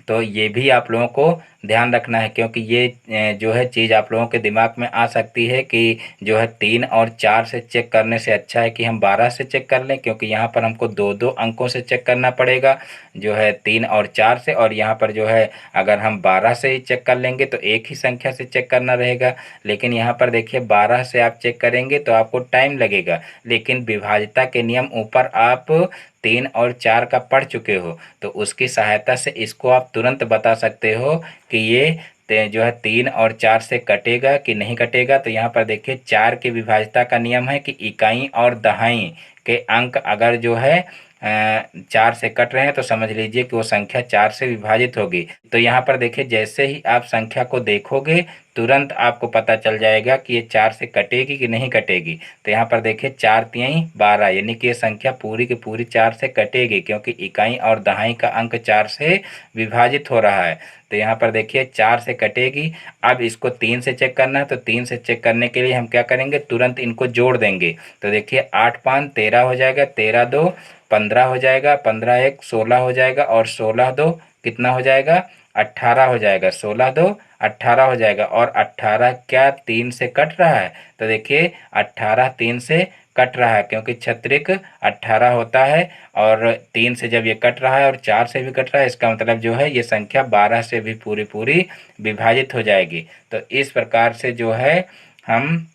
तो ये भी आप लोगों को ध्यान रखना है, क्योंकि ये जो है चीज़ आप लोगों के दिमाग में आ सकती है कि जो है 3 और 4 से चेक करने से अच्छा है कि हम 12 से चेक कर लें, क्योंकि यहाँ पर हमको दो दो अंकों से चेक करना पड़ेगा, जो है 3 और 4 से, और यहाँ पर जो है अगर हम 12 से ही चेक कर लेंगे तो एक ही संख्या से चेक करना रहेगा। लेकिन यहाँ पर देखिए 12 से आप चेक करेंगे तो आपको टाइम लगेगा, लेकिन विभाज्यता के नियम ऊपर आप 3 और 4 का पढ़ चुके हो, तो उसकी सहायता से इसको आप तुरंत बता सकते हो कि ये जो है 3 और 4 से कटेगा कि नहीं कटेगा। तो यहाँ पर देखिए 4 की विभाज्यता का नियम है कि इकाई और दहाई के अंक अगर जो है 4 से कट रहे हैं तो समझ लीजिए कि वो संख्या 4 से विभाजित होगी। तो यहाँ पर देखिए जैसे ही आप संख्या को देखोगे तुरंत आपको पता चल जाएगा कि ये 4 से कटेगी कि नहीं कटेगी। तो यहाँ पर देखिए 4 तिहाई 12, यानी कि ये संख्या पूरी की पूरी 4 से कटेगी, क्योंकि इकाई और दहाई का अंक 4 से विभाजित हो रहा है। तो यहाँ पर देखिए 4 से कटेगी। अब इसको 3 से चेक करना है, तो 3 से चेक करने के लिए हम क्या करेंगे, तुरंत इनको जोड़ देंगे। तो देखिए 8 5 13 हो जाएगा, 13 2 15 हो जाएगा, 15 1 16 हो जाएगा, और 16 2 कितना हो जाएगा, 18 हो जाएगा, 16 2 18 हो जाएगा। और 18 क्या 3 से कट रहा है? तो देखिए 18 3 से कट रहा है, क्योंकि क्षत्रिक 18 होता है और 3 से जब ये कट रहा है और 4 से भी कट रहा है, इसका मतलब जो है ये संख्या 12 से भी पूरी पूरी विभाजित हो जाएगी। तो इस प्रकार से जो है हम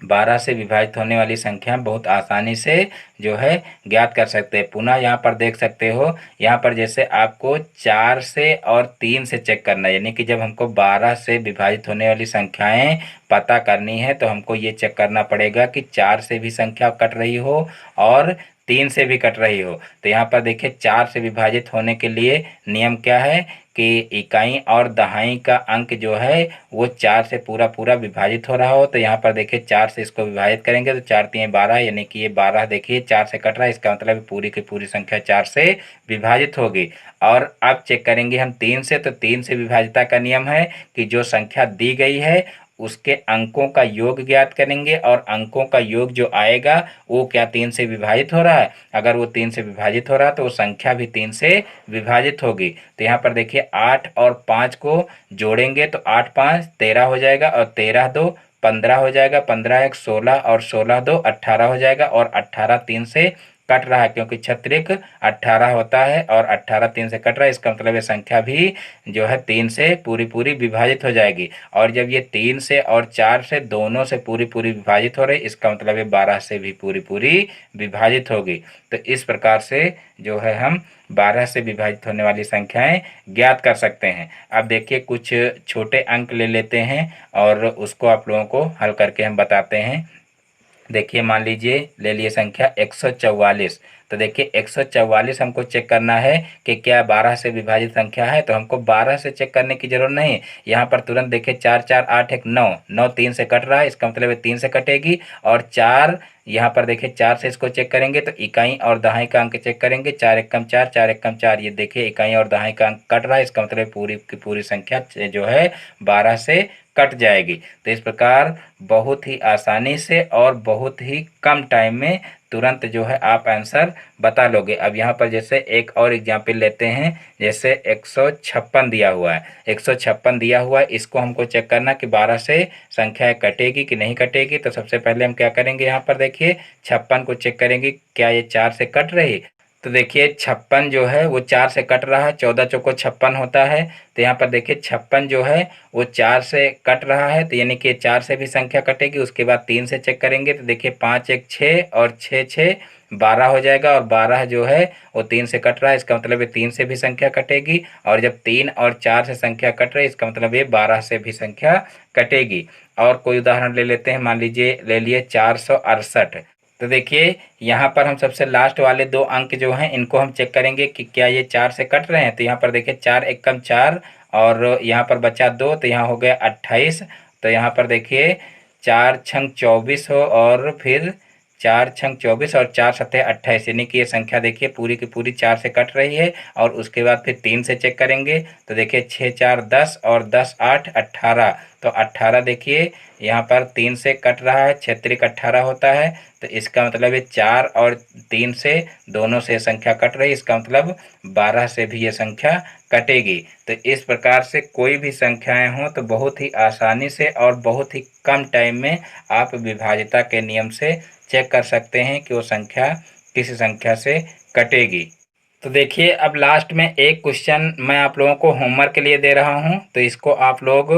12 से विभाजित होने वाली संख्या बहुत आसानी से जो है ज्ञात कर सकते हैं। पुनः यहाँ पर देख सकते हो, यहाँ पर जैसे आपको 4 से और 3 से चेक करना है, यानी कि जब हमको 12 से विभाजित होने वाली संख्याएं पता करनी है तो हमको ये चेक करना पड़ेगा कि 4 से भी संख्या कट रही हो और 3 से भी कट रही हो। तो यहाँ पर देखिए 4 से विभाजित होने के लिए नियम क्या है कि इकाई और दहाई का अंक जो है वो 4 से पूरा पूरा विभाजित हो रहा हो। तो यहाँ पर देखिए 4 से इसको विभाजित करेंगे तो 4 3 12, यानी कि ये 12 देखिए 4 से कट रहा है, इसका मतलब पूरी की पूरी संख्या 4 से विभाजित होगी। और अब चेक करेंगे हम 3 से, तो 3 से विभाजिता का नियम है कि जो संख्या दी गई है उसके अंकों का योग ज्ञात करेंगे और अंकों का योग जो आएगा वो क्या 3 से विभाजित हो रहा है। अगर वो 3 से विभाजित हो रहा है तो वो संख्या भी 3 से विभाजित होगी। तो यहाँ पर देखिए 8 और 5 को जोड़ेंगे तो 8 5 13 हो जाएगा और 13 2 15 हो जाएगा, 15 1 16 और 16 2 18 हो जाएगा। और 18 3 से कट रहा है, क्योंकि क्षत्रिक 18 होता है और 18 3 से कट रहा है, इसका मतलब ये संख्या भी जो है 3 से पूरी पूरी विभाजित हो जाएगी। और जब ये 3 से और 4 से दोनों से पूरी पूरी विभाजित हो रही, इसका मतलब ये 12 से भी पूरी पूरी विभाजित होगी। तो इस प्रकार से जो है हम 12 से विभाजित होने वाली संख्याएं ज्ञात कर सकते हैं। अब देखिए कुछ छोटे अंक ले लेते हैं और उसको आप लोगों को हल करके हम बताते हैं। देखिए मान लीजिए ले लिए संख्या 144। तो देखिए 144 हमको चेक करना है कि क्या 12 से विभाजित संख्या है। तो हमको 12 से चेक करने की जरूरत नहीं, यहाँ पर तुरंत देखिए 4 4 8 1 9, 9 3 से कट रहा है, इसका मतलब है 3 से कटेगी। और 4 यहाँ पर देखिए 4 से इसको चेक करेंगे तो इकाई और दहाई का अंक चेक करेंगे, 4 1 4 4 1 4, ये देखिए इकाई और दहाई का अंक कट रहा है, इसका मतलब पूरी की पूरी संख्या जो है 12 से कट जाएगी। तो इस प्रकार बहुत ही आसानी से और बहुत ही कम टाइम में तुरंत जो है आप आंसर बता लोगे। अब यहाँ पर जैसे एक और एग्जाम्पल लेते हैं, जैसे 156 दिया हुआ है। 156 दिया हुआ है, इसको हमको चेक करना कि 12 से संख्या कटेगी कि नहीं कटेगी। तो सबसे पहले हम क्या करेंगे, यहाँ पर देखिए 56 को चेक करेंगे क्या ये 4 से कट रही। तो देखिए 56 जो है वो 4 से कट रहा है, 14 चौको 56 होता है। तो यहाँ पर देखिए 56 जो है वो 4 से कट रहा है, तो यानी कि 4 से भी संख्या कटेगी। उसके बाद 3 से चेक करेंगे तो देखिए 5 1 6 और 6 6 12 हो जाएगा। और 12 जो है वो 3 से कट रहा है, इसका मतलब ये 3 से भी संख्या कटेगी। और जब 3 और 4 से संख्या कट रही है, इसका मतलब ये 12 से भी संख्या कटेगी। और कोई उदाहरण ले लेते हैं, मान लीजिए ले लिए 468। तो देखिए यहाँ पर हम सबसे लास्ट वाले दो अंक जो हैं इनको हम चेक करेंगे कि क्या ये 4 से कट रहे हैं। तो यहाँ पर देखिए 4 एकम 4 और यहाँ पर बचा 2, तो यहाँ हो गया 28। तो यहाँ पर देखिए 4 छंग 24 हो और फिर 4 छंग 24 और 4 सतह 28, यानी कि ये संख्या देखिए पूरी की पूरी 4 से कट रही है। और उसके बाद फिर 3 से चेक करेंगे तो देखिए 6 4 10 और 10 8 18। तो 18 देखिए यहाँ पर 3 से कट रहा है, क्षेत्रिक 18 होता है। तो इसका मतलब ये 4 और 3 से दोनों से संख्या कट रही, इसका मतलब 12 से भी ये संख्या कटेगी। तो इस प्रकार से कोई भी संख्याएं हों तो बहुत ही आसानी से और बहुत ही कम टाइम में आप विभाज्यता के नियम से चेक कर सकते हैं कि वो संख्या किस संख्या से कटेगी। तो देखिए अब लास्ट में एक क्वेश्चन मैं आप लोगों को होमवर्क के लिए दे रहा हूं, तो इसको आप लोग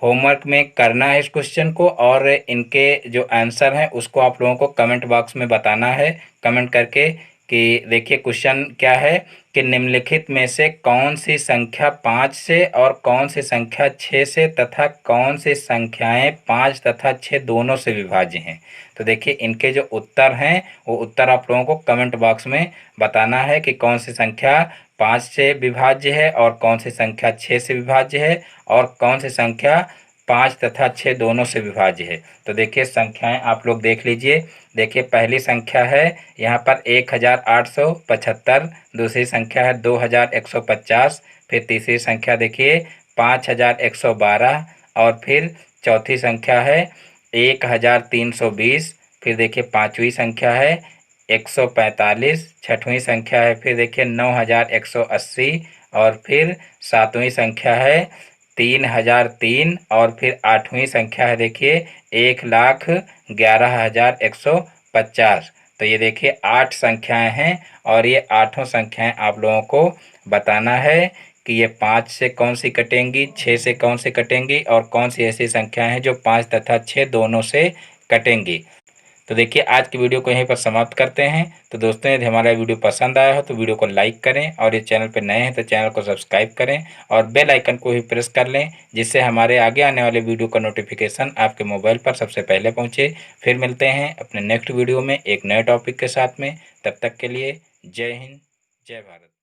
होमवर्क में करना है इस क्वेश्चन को, और इनके जो आंसर हैं उसको आप लोगों को कमेंट बॉक्स में बताना है कमेंट करके कि देखिए क्वेश्चन क्या है कि निम्नलिखित में से कौन सी संख्या 5 से और कौन सी संख्या 6 से तथा कौन सी संख्याएं 5 तथा 6 दोनों से विभाज्य हैं। तो देखिए इनके जो उत्तर हैं वो उत्तर आप लोगों को कमेंट बॉक्स में बताना है कि कौन सी संख्या 5 से विभाज्य है और कौन सी संख्या 6 से विभाज्य है और कौन सी संख्या 5 तथा 6 दोनों से विभाज्य है। तो देखिए संख्याएं आप लोग देख लीजिए। देखिए पहली संख्या है यहाँ पर 1875, दूसरी संख्या है 2150, फिर तीसरी संख्या देखिए 5112 और फिर चौथी संख्या है 1320, फिर देखिए पांचवी संख्या है 145, छठवीं संख्या है फिर देखिए 9180 और फिर सातवीं संख्या है 3003 और फिर 8वीं संख्या है देखिए 1,11,150। तो ये देखिए 8 संख्याएं हैं और ये 8 संख्याएं आप लोगों को बताना है कि ये 5 से कौन सी कटेंगी, 6 से कौन सी कटेंगी और कौन सी ऐसी संख्याएं हैं जो 5 तथा 6 दोनों से कटेंगी। तो देखिए आज की वीडियो को यहीं पर समाप्त करते हैं। तो दोस्तों यदि हमारा वीडियो पसंद आया हो तो वीडियो को लाइक करें और ये चैनल पर नए हैं तो चैनल को सब्सक्राइब करें और बेल आइकन को भी प्रेस कर लें, जिससे हमारे आगे आने वाले वीडियो का नोटिफिकेशन आपके मोबाइल पर सबसे पहले पहुंचे। फिर मिलते हैं अपने नेक्स्ट वीडियो में एक नए टॉपिक के साथ में। तब तक के लिए जय हिंद, जय भारत।